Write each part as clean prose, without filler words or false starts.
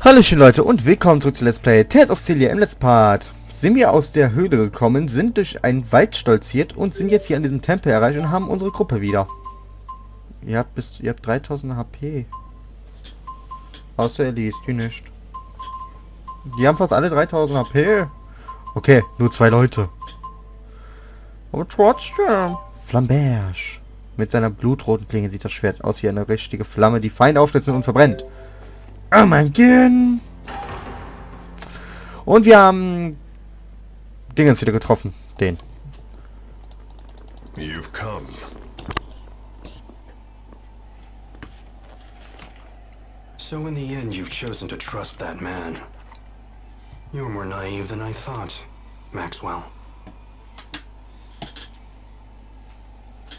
Hallöchen Leute und willkommen zurück zu Let's Play Tales of Xillia. Im letzten Part sind wir aus der Höhle gekommen, sind durch einen Wald stolziert und sind jetzt hier an diesem Tempel erreicht und haben unsere Gruppe wieder. Ihr habt 3000 HP. Außer er liest, die nicht. Die haben fast alle 3000 HP. Okay, nur 2 Leute. Aber trotzdem. Flamberge. Mit seiner blutroten Klinge sieht das Schwert aus wie eine richtige Flamme, die Feinde aufschlitzen und verbrennt. Oh mein Gott. Und wir haben Dingens wieder getroffen. Den. You've come. So in the end, you've chosen to trust that man. You're more naive than I thought, Maxwell.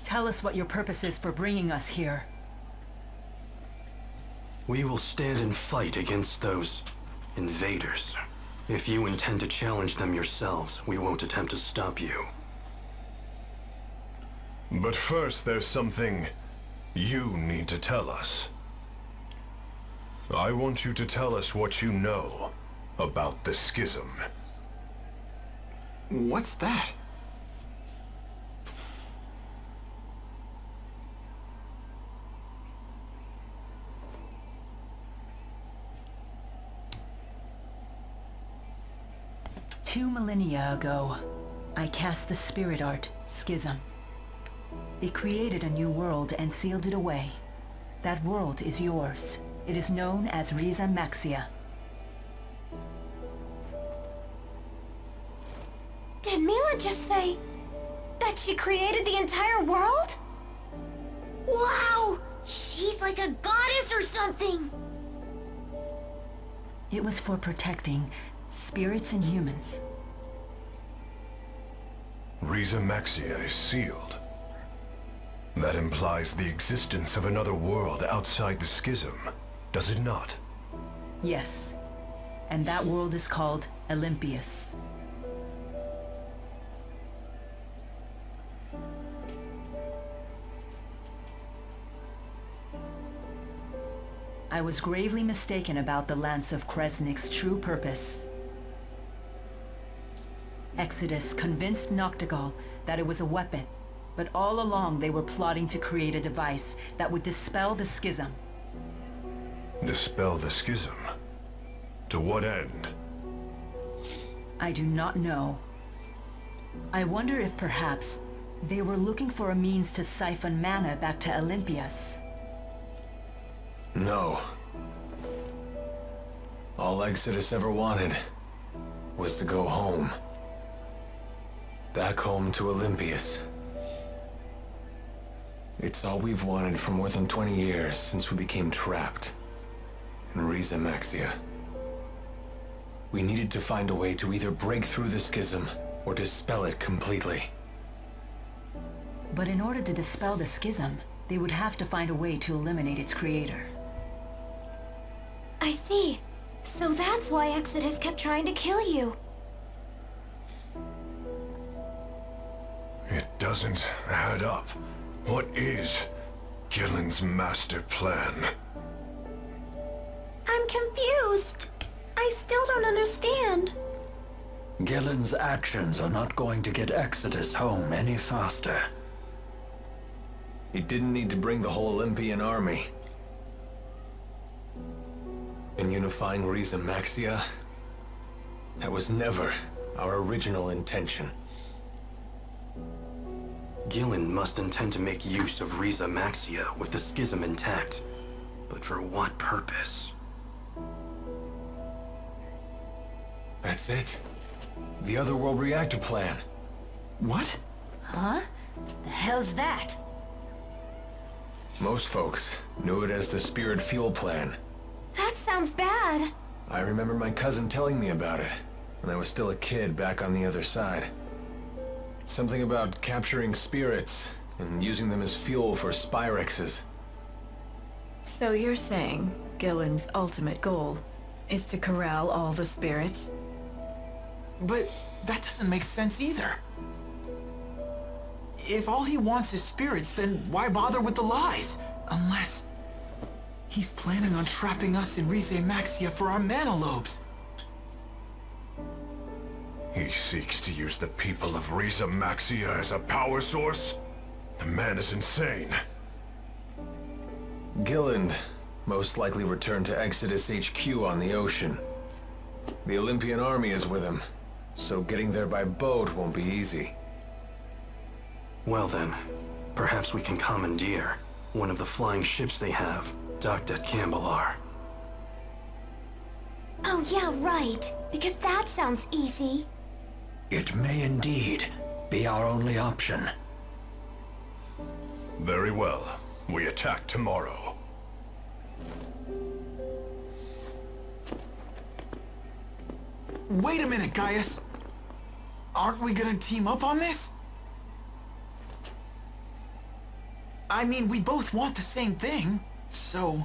Tell us what your purpose is for bringing us here. We will stand and fight against those invaders. If you intend to challenge them yourselves, we won't attempt to stop you. But first, there's something you need to tell us. I want you to tell us what you know about the schism. What's that? Two millennia ago, I cast the spirit art, Schism. It created a new world and sealed it away. That world is yours. It is known as Rieze-Maxia. Did Mila just say that she created the entire world? Wow! She's like a goddess or something! It was for protecting spirits and humans. Rieze-Maxia is sealed. That implies the existence of another world outside the schism, does it not? Yes. And that world is called Olympius. I was gravely mistaken about the Lance of Kresnik's true purpose. Exodus convinced Noctigal that it was a weapon, but all along they were plotting to create a device that would dispel the schism. Dispel the schism? To what end? I do not know. I wonder if perhaps they were looking for a means to siphon mana back to Olympias. No. All Exodus ever wanted was to go home. Back home to Olympias. It's all we've wanted for more than 20 years since we became trapped in Rieze-Maxia. We needed to find a way to either break through the schism or dispel it completely. But in order to dispel the schism, they would have to find a way to eliminate its creator. I see. So that's why Exodus kept trying to kill you. It doesn't add up. What is Gillen's master plan? I'm confused. I still don't understand. Gillen's actions are not going to get Exodus home any faster. He didn't need to bring the whole Olympian army. In unifying Rieze-Maxia, that was never our original intention. Gillen must intend to make use of Rieze-Maxia with the schism intact. But for what purpose? That's it. The Otherworld reactor plan. What? Huh? The hell's that? Most folks knew it as the Spirit Fuel Plan. That sounds bad. I remember my cousin telling me about it when I was still a kid back on the other side. Something about capturing spirits and using them as fuel for Spyrexes. So you're saying Gillen's ultimate goal is to corral all the spirits? But that doesn't make sense either. If all he wants is spirits, then why bother with the lies? Unless... He's planning on trapping us in Rieze-Maxia for our mana lobes. He seeks to use the people of Rieze-Maxia as a power source? The man is insane. Gilland most likely returned to Exodus HQ on the ocean. The Olympian army is with him, so getting there by boat won't be easy. Well then, perhaps we can commandeer one of the flying ships they have, docked at Cambalar. Oh yeah, right. Because that sounds easy. It may indeed be our only option. Very well. We attack tomorrow. Wait a minute, Gaius. Aren't we gonna team up on this? I mean, we both want the same thing, so...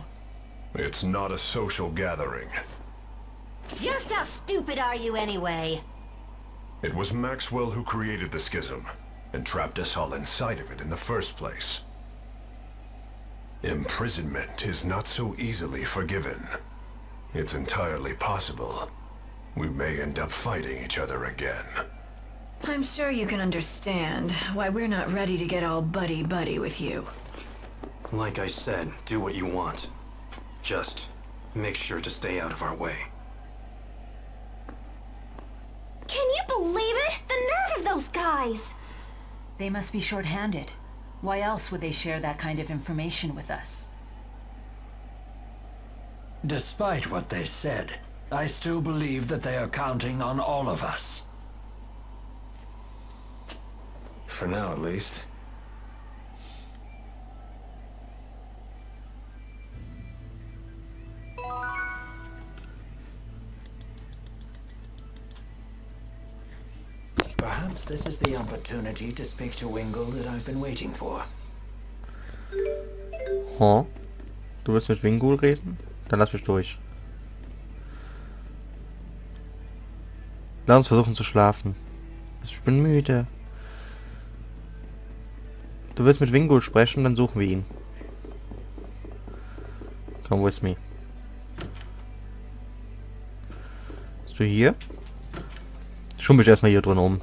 It's not a social gathering. Just how stupid are you anyway? It was Maxwell who created the schism, and trapped us all inside of it in the first place. Imprisonment is not so easily forgiven. It's entirely possible we may end up fighting each other again. I'm sure you can understand why we're not ready to get all buddy-buddy with you. Like I said, do what you want. Just make sure to stay out of our way. Can you believe it? The nerve of those guys! They must be short-handed. Why else would they share that kind of information with us? Despite what they said, I still believe that they are counting on all of us. For now, at least. Perhaps this is the opportunity to speak to Wingle that I've been waiting for. Huh? Du willst mit Wingul reden? Dann lass mich durch. Lass uns versuchen zu schlafen. Ich bin müde. Du willst mit Wingul sprechen, dann suchen wir ihn. Come with me. Bist du hier? Schon mich erstmal hier drin um.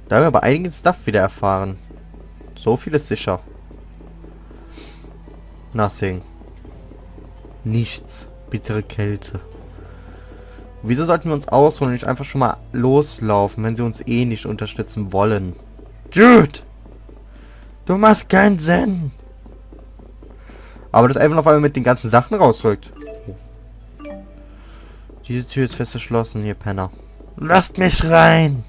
Da haben wir aber einiges Stuff wieder erfahren. So viel ist sicher. Nothing. Nichts. Bittere Kälte. Wieso sollten wir uns ausruhen und nicht einfach schon mal loslaufen, wenn sie uns eh nicht unterstützen wollen? Jude! Du machst keinen Sinn! Aber das einfach auf einmal mit den ganzen Sachen rausrückt. Diese Tür ist fest verschlossen, ihr Penner. Lasst mich rein!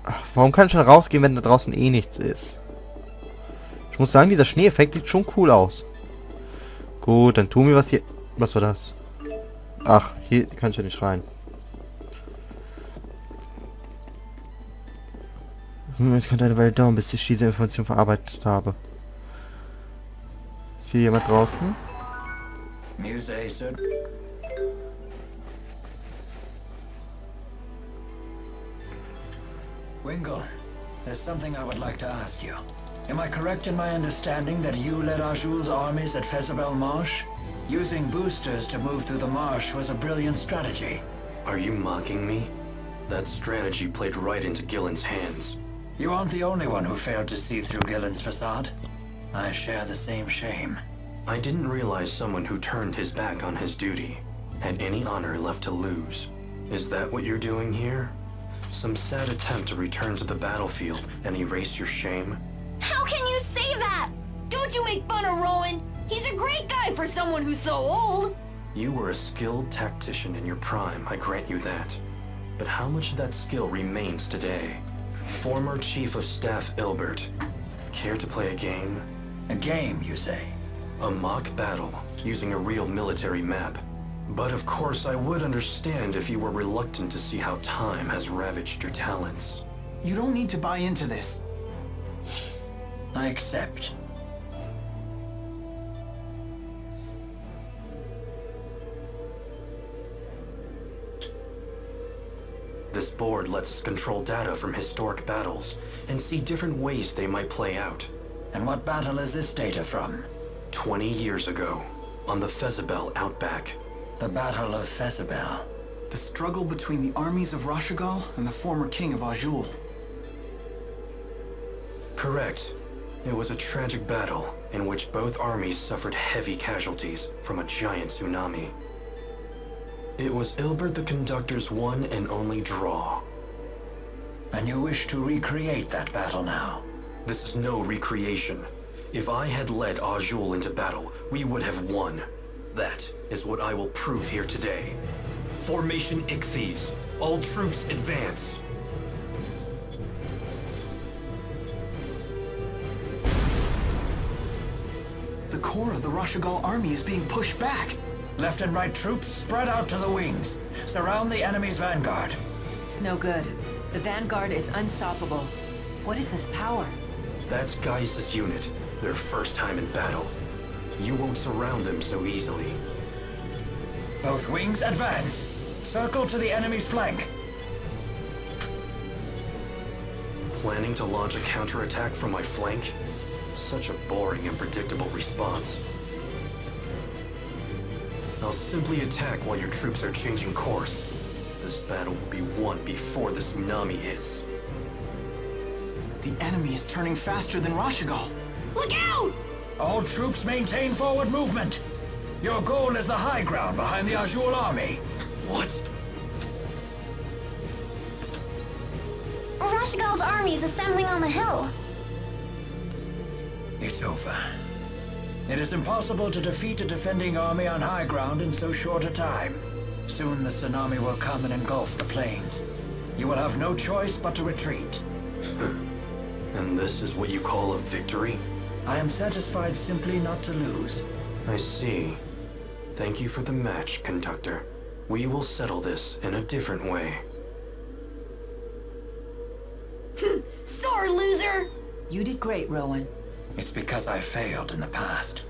Ach, warum kann ich schon rausgehen, wenn da draußen eh nichts ist? Ich muss sagen, dieser Schneeeffekt sieht schon cool aus. Gut, dann tun wir was hier... Was war das? Ach, hier kann ich ja nicht rein. Es könnte eine Weile dauern, bis ich diese Information verarbeitet habe. Ist hier jemand draußen? Musée, sir. Wingle, there's something I would like to ask you. Am I correct in my understanding that you led Arjul's armies at Fezabel Marsh? Using boosters to move through the marsh was a brilliant strategy. Are you mocking me? That strategy played right into Gillen's hands. You aren't the only one who failed to see through Gillen's facade. I share the same shame. I didn't realize someone who turned his back on his duty had any honor left to lose. Is that what you're doing here? Some sad attempt to return to the battlefield and erase your shame? How can you say that? Don't you make fun of Rowan? He's a great guy for someone who's so old. You were a skilled tactician in your prime, I grant you that. But how much of that skill remains today? Former Chief of Staff Ilbert. Care to play a game? A game, you say? A mock battle, using a real military map. But of course I would understand if you were reluctant to see how time has ravaged your talents. You don't need to buy into this. I accept. This board lets us control data from historic battles and see different ways they might play out. And what battle is this data from? 20 years ago, on the Fezabel Outback. The Battle of Fezabel. The struggle between the armies of Rashagal and the former king of Azul. Correct. It was a tragic battle in which both armies suffered heavy casualties from a giant tsunami. It was J.Ilbert the Conductor's one and only draw. And you wish to recreate that battle now? This is no recreation. If I had led Azul into battle, we would have won. That is what I will prove here today. Formation Ichthyes. All troops advance. The core of the Rashagal army is being pushed back. Left and right troops spread out to the wings. Surround the enemy's vanguard. It's no good. The vanguard is unstoppable. What is this power? That's Gaius' unit. Their first time in battle. You won't surround them so easily. Both wings advance. Circle to the enemy's flank. Planning to launch a counterattack from my flank? Such a boring and predictable response. I'll simply attack while your troops are changing course. This battle will be won before the tsunami hits. The enemy is turning faster than Rashagal. Look out! All troops maintain forward movement. Your goal is the high ground behind the Azul army. What? Rashagal's army is assembling on the hill. It's over. It is impossible to defeat a defending army on high ground in so short a time. Soon the tsunami will come and engulf the plains. You will have no choice but to retreat. And this is what you call a victory? I am satisfied simply not to lose. I see. Thank you for the match, Conductor. We will settle this in a different way. Sore loser! You did great, Rowan. It's because I failed in the past.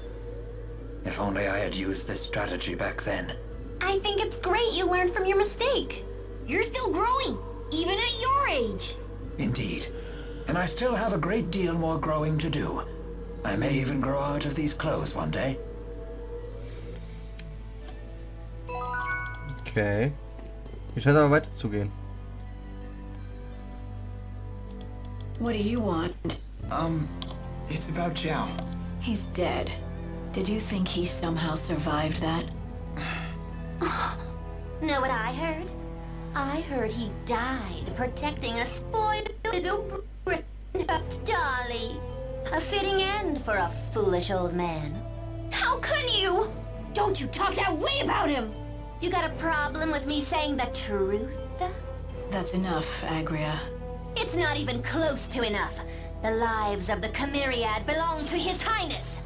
If only I had used this strategy back then. I think it's great you learned from your mistake. You're still growing, even at your age. Indeed. And I still have a great deal more growing to do. I may even grow out of these clothes one day. Okay. Hier scheint aber weiterzugehen. What do you want? It's about Zhao. He's dead. Did you think he somehow survived that? Know what I heard? I heard he died protecting a spoiled little dolly. A fitting end for a foolish old man. How could you? Don't you talk that way about him! You got a problem with me saying the truth? That's enough, Agria. It's not even close to enough. The lives of the Chimeriad belong to His Highness.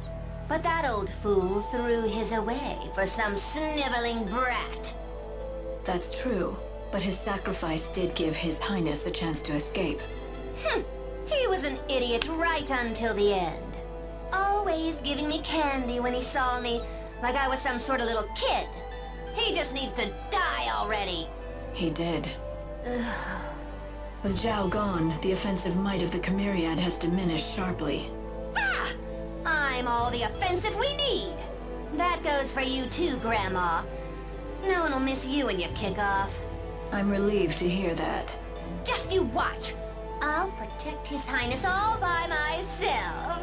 But that old fool threw his away for some sniveling brat. That's true, but his sacrifice did give His Highness a chance to escape. He was an idiot right until the end. Always giving me candy when he saw me, like I was some sort of little kid. He just needs to die already. He did. With Zhao gone, the offensive might of the Chimeriad has diminished sharply. Ah! I'm all the offensive we need. That goes for you too, Grandma. No one will miss you when you kick off. I'm relieved to hear that. Just you watch. I'll protect His Highness all by myself.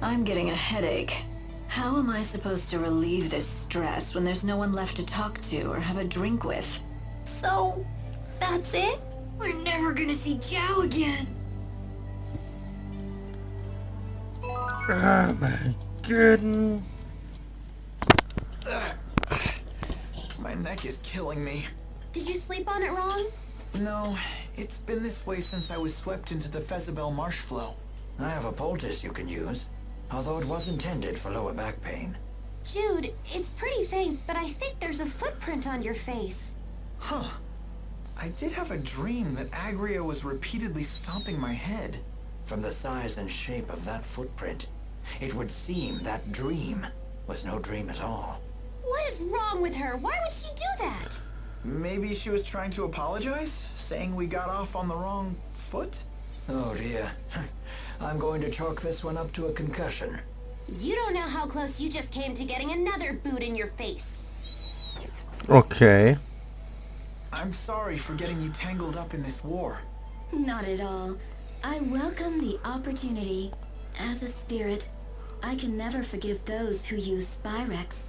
I'm getting a headache. How am I supposed to relieve this stress when there's no one left to talk to or have a drink with? So, that's it? We're never gonna see Zhao again. Oh my goodness. My neck is killing me. Did you sleep on it wrong? No, it's been this way since I was swept into the Fezabel marsh flow. I have a poultice you can use, although it was intended for lower back pain. Jude, it's pretty faint, but I think there's a footprint on your face. Huh. I did have a dream that Agria was repeatedly stomping my head. From the size and shape of that footprint, it would seem that dream was no dream at all. What is wrong with her? Why would she do that? Maybe she was trying to apologize, saying we got off on the wrong foot? Oh dear. I'm going to chalk this one up to a concussion. You don't know how close you just came to getting another boot in your face. Okay. I'm sorry for getting you tangled up in this war. Not at all. I welcome the opportunity. As a spirit, I can never forgive those who use Spyrex.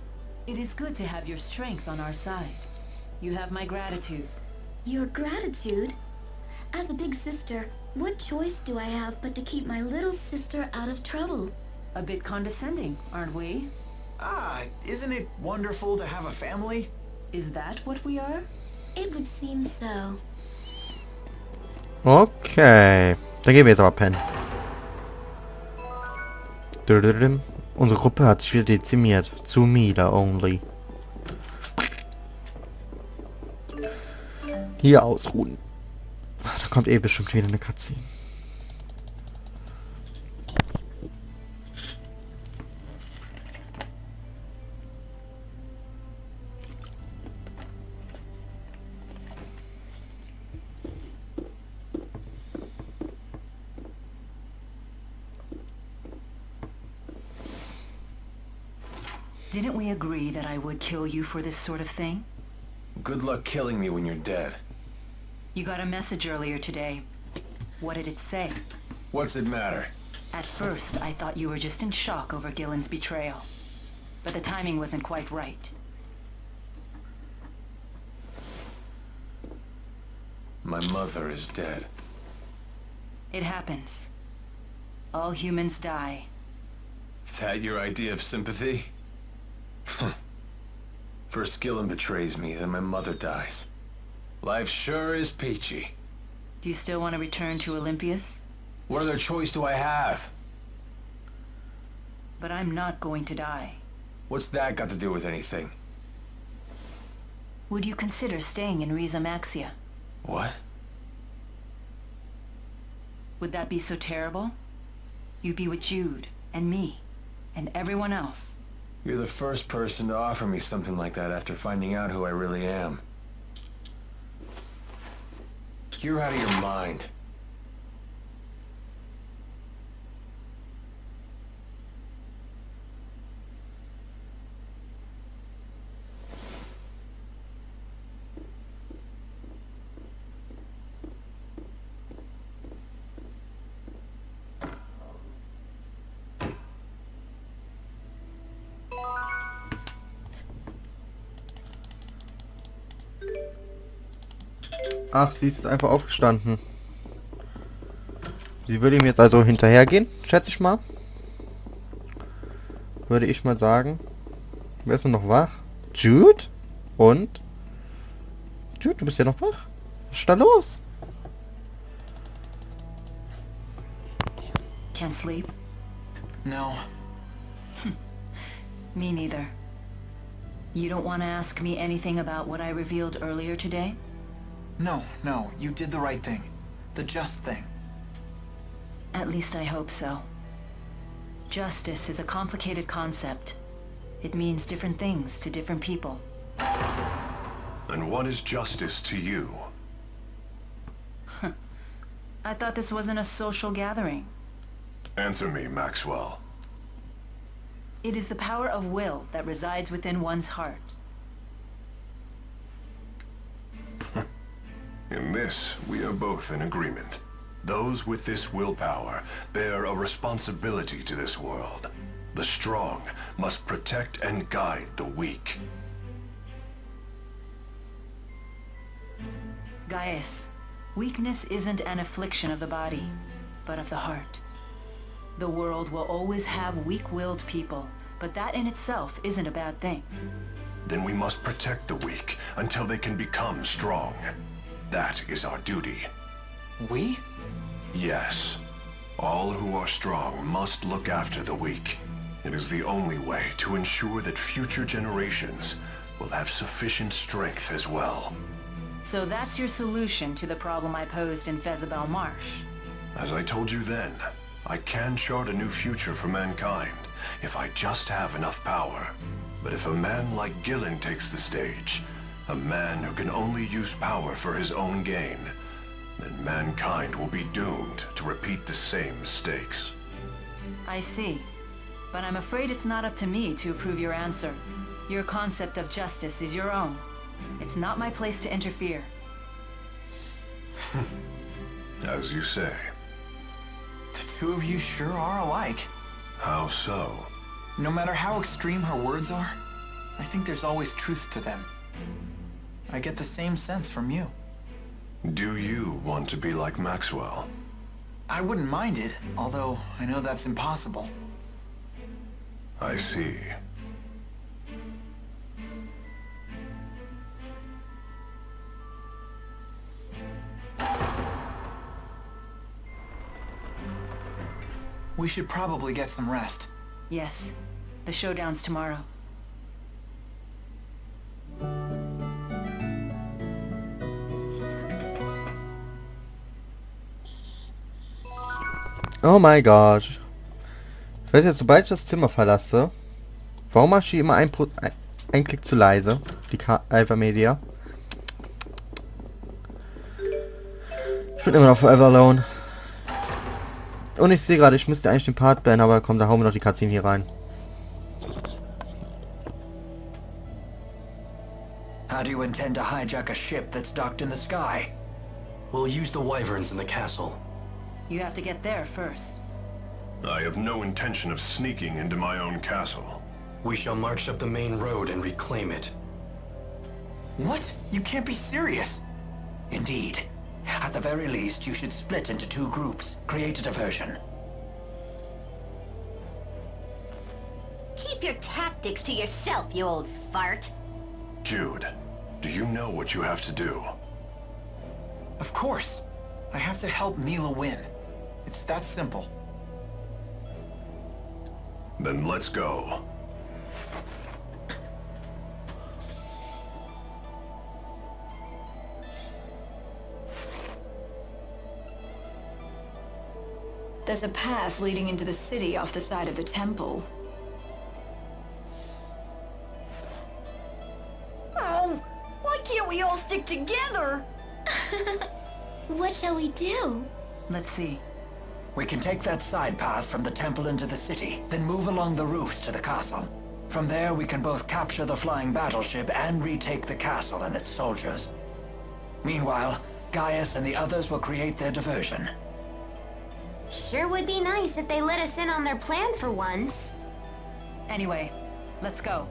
It is good to have your strength on our side. You have my gratitude. Your gratitude? As a big sister, what choice do I have but to keep my little sister out of trouble? A bit condescending, aren't we? Ah, isn't it wonderful to have a family? Is that what we are? It would seem so. Okay. Dann gehen wir jetzt aber pennen. Unsere Gruppe hat sich wieder dezimiert. Zu Mila only. Hier ausruhen. Da kommt eh bestimmt wieder eine Cutscene. Didn't we agree that I would kill you for this sort of thing? Good luck killing me when you're dead. You got a message earlier today. What did it say? What's it matter? At first, I thought you were just in shock over Gillen's betrayal. But the timing wasn't quite right. My mother is dead. It happens. All humans die. Is that your idea of sympathy? First Gillen betrays me, then my mother dies. Life sure is peachy. Do you still want to return to Olympias? What other choice do I have? But I'm not going to die. What's that got to do with anything? Would you consider staying in Rieze-Maxia? What? Would that be so terrible? You'd be with Jude, and me, and everyone else. You're the first person to offer me something like that after finding out who I really am. You're out of your mind. Ach, sie ist einfach aufgestanden. Sie würde ihm jetzt also hinterhergehen, schätze ich mal. Würde ich mal sagen. Wer ist denn noch wach? Jude? Und? Jude, du bist ja noch wach? Was ist da los? Can't sleep? No. Me neither. You don't want to ask me anything about what I revealed earlier today? No, you did the right thing. The just thing. At least I hope so. Justice is a complicated concept. It means different things to different people. And what is justice to you? I thought this wasn't a social gathering. Answer me, Maxwell. It is the power of will that resides within one's heart. In this, we are both in agreement. Those with this willpower bear a responsibility to this world. The strong must protect and guide the weak. Gaius, weakness isn't an affliction of the body, but of the heart. The world will always have weak-willed people, but that in itself isn't a bad thing. Then we must protect the weak until they can become strong. That is our duty. We? Yes. All who are strong must look after the weak. It is the only way to ensure that future generations will have sufficient strength as well. So that's your solution to the problem I posed in Fezabel Marsh. As I told you then, I can chart a new future for mankind if I just have enough power. But if a man like Gillen takes the stage, a man who can only use power for his own gain, then mankind will be doomed to repeat the same mistakes. I see. But I'm afraid it's not up to me to approve your answer. Your concept of justice is your own. It's not my place to interfere. As you say. The two of you sure are alike. How so? No matter how extreme her words are, I think there's always truth to them. I get the same sense from you. Do you want to be like Maxwell? I wouldn't mind it, although I know that's impossible. I see. We should probably get some rest. Yes. The showdown's tomorrow. Oh mein Gott. Ich weiß jetzt, sobald ich das Zimmer verlasse, warum mache ich immer ein Klick zu leise? Die Alpha Media. Ich bin immer noch forever alone. Und ich sehe gerade, ich müsste eigentlich den Part beenden, aber komm, da hauen wir noch die Cutscene hier rein. How do you intend to hijack a ship that's docked in the sky? We'll use the wyverns in the castle. You have to get there first. I have no intention of sneaking into my own castle. We shall march up the main road and reclaim it. What? You can't be serious. Indeed. At the very least, you should split into two groups. Create a diversion. Keep your tactics to yourself, you old fart. Jude, do you know what you have to do? Of course. I have to help Mila win. It's that simple. Then let's go. There's a path leading into the city off the side of the temple. Oh, why can't we all stick together? What shall we do? Let's see. We can take that side path from the temple into the city, then move along the roofs to the castle. From there, we can both capture the flying battleship and retake the castle and its soldiers. Meanwhile, Gaius and the others will create their diversion. Sure would be nice if they let us in on their plan for once. Anyway, let's go.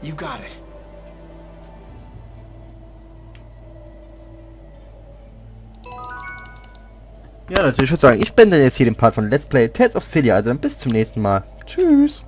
You got it. Ja Leute, ich würde sagen, ich beende jetzt hier den Part von Let's Play Tales of Xillia, also dann bis zum nächsten Mal. Tschüss.